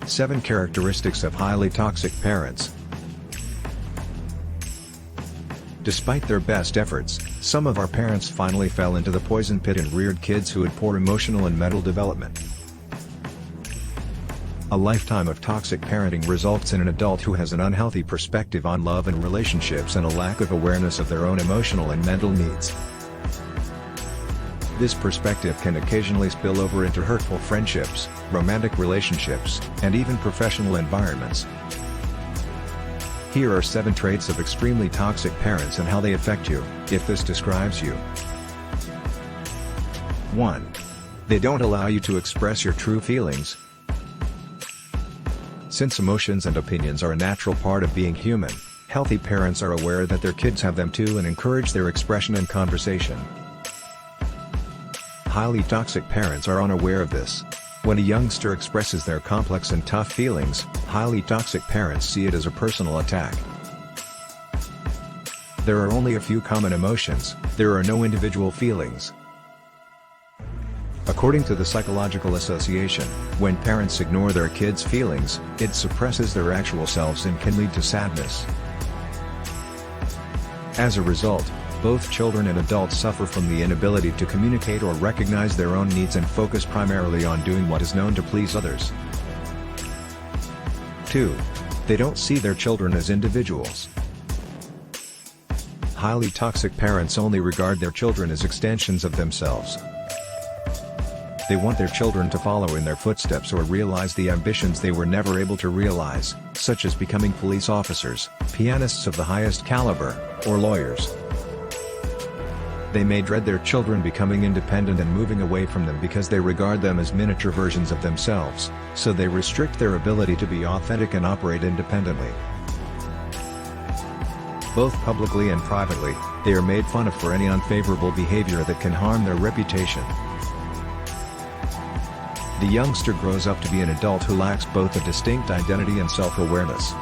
7 Characteristics of highly toxic parents. Despite their best efforts, some of our parents finally fell into the poison pit and reared kids who had poor emotional and mental development. A lifetime of toxic parenting results in an adult who has an unhealthy perspective on love and relationships and a lack of awareness of their own emotional and mental needs. This perspective can occasionally spill over into hurtful friendships, romantic relationships, and even professional environments. Here are 7 traits of extremely toxic parents and how they affect you, if this describes you. 1. They don't allow you to express your true feelings. Since emotions and opinions are a natural part of being human, healthy parents are aware that their kids have them too and encourage their expression and conversation. Highly toxic parents are unaware of this. When a youngster expresses their complex and tough feelings, highly toxic parents see it as a personal attack. There are only a few common emotions, there are no individual feelings. According to the Psychological Association, when parents ignore their kids' feelings, it suppresses their actual selves and can lead to sadness. As a result, both children and adults suffer from the inability to communicate or recognize their own needs and focus primarily on doing what is known to please others. 2. They don't see their children as individuals. Highly toxic parents only regard their children as extensions of themselves. They want their children to follow in their footsteps or realize the ambitions they were never able to realize, such as becoming police officers, pianists of the highest caliber, or lawyers. They may dread their children becoming independent and moving away from them because they regard them as miniature versions of themselves, so they restrict their ability to be authentic and operate independently. Both publicly and privately, they are made fun of for any unfavorable behavior that can harm their reputation. The youngster grows up to be an adult who lacks both a distinct identity and self-awareness.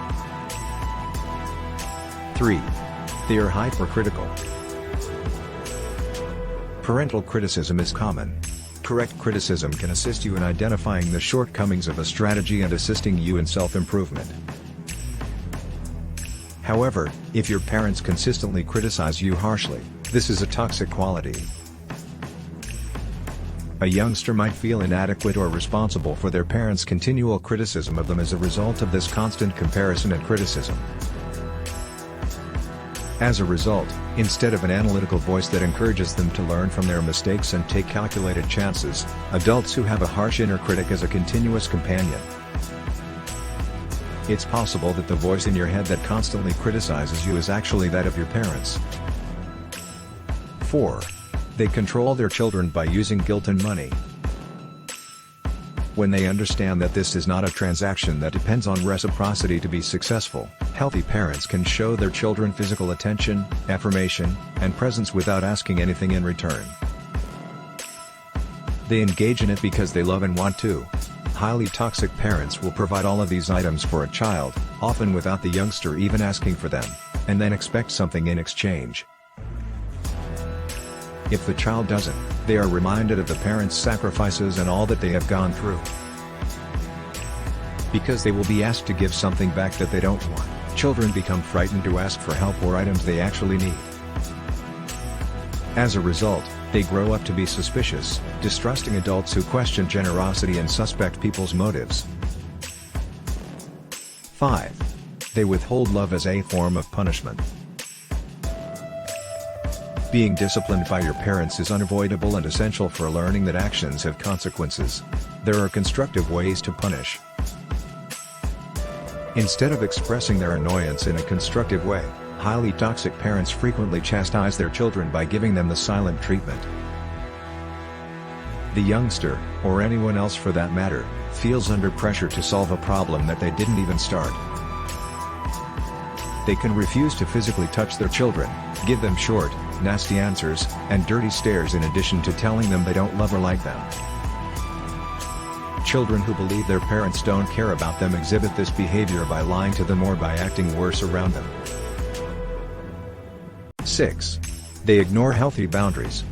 3. They are hypercritical. Parental criticism is common. Correct criticism can assist you in identifying the shortcomings of a strategy and assisting you in self-improvement. However, if your parents consistently criticize you harshly, this is a toxic quality. A youngster might feel inadequate or responsible for their parents' continual criticism of them as a result of this constant comparison and criticism. As a result, instead of an analytical voice that encourages them to learn from their mistakes and take calculated chances, adults who have a harsh inner critic as a continuous companion. It's possible that the voice in your head that constantly criticizes you is actually that of your parents. 4. They control their children by using guilt and money. When they understand that this is not a transaction that depends on reciprocity to be successful, healthy parents can show their children physical attention, affirmation, and presence without asking anything in return. They engage in it because they love and want to. Highly toxic parents will provide all of these items for a child, often without the youngster even asking for them, and then expect something in exchange. If the child doesn't, they are reminded of the parents' sacrifices and all that they have gone through. Because they will be asked to give something back that they don't want, children become frightened to ask for help or items they actually need. As a result, they grow up to be suspicious, distrusting adults who question generosity and suspect people's motives. 5. They withhold love as a form of punishment. Being disciplined by your parents is unavoidable and essential for learning that actions have consequences. There are constructive ways to punish. Instead of expressing their annoyance in a constructive way, highly toxic parents frequently chastise their children by giving them the silent treatment. The youngster, or anyone else for that matter, feels under pressure to solve a problem that they didn't even start. They can refuse to physically touch their children, give them short, nasty answers, and dirty stares in addition to telling them they don't love or like them. Children who believe their parents don't care about them exhibit this behavior by lying to them or by acting worse around them. 6. They ignore healthy boundaries.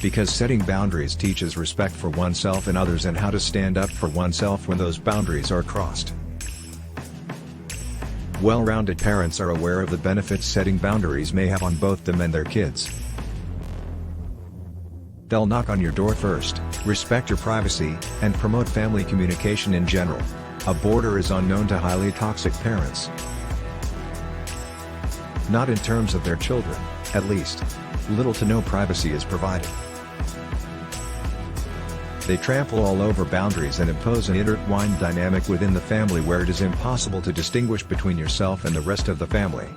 because setting boundaries teaches respect for oneself and others and how to stand up for oneself when those boundaries are crossed. Well-rounded parents are aware of the benefits setting boundaries may have on both them and their kids. They'll knock on your door first, respect your privacy, and promote family communication in general. A border is unknown to highly toxic parents. Not in terms of their children, at least. Little to no privacy is provided. They trample all over boundaries and impose an intertwined dynamic within the family where it is impossible to distinguish between yourself and the rest of the family.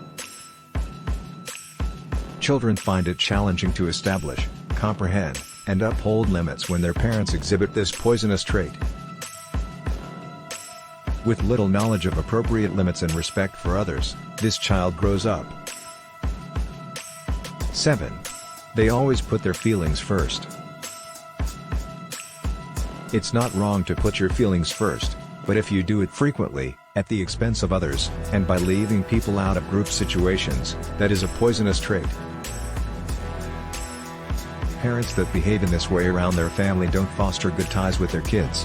Children find it challenging to establish, comprehend, and uphold limits when their parents exhibit this poisonous trait. With little knowledge of appropriate limits and respect for others, this child grows up. 7. They always put their feelings first. It's not wrong to put your feelings first, but if you do it frequently, at the expense of others, and by leaving people out of group situations, that is a poisonous trait. Parents that behave in this way around their family don't foster good ties with their kids.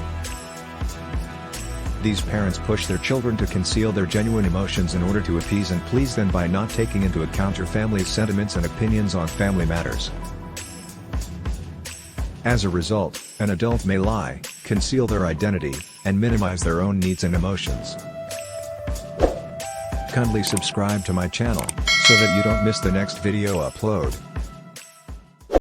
These parents push their children to conceal their genuine emotions in order to appease and please them by not taking into account your family's sentiments and opinions on family matters. As a result, an adult may lie, conceal their identity, and minimize their own needs and emotions. Kindly subscribe to my channel, so that you don't miss the next video upload.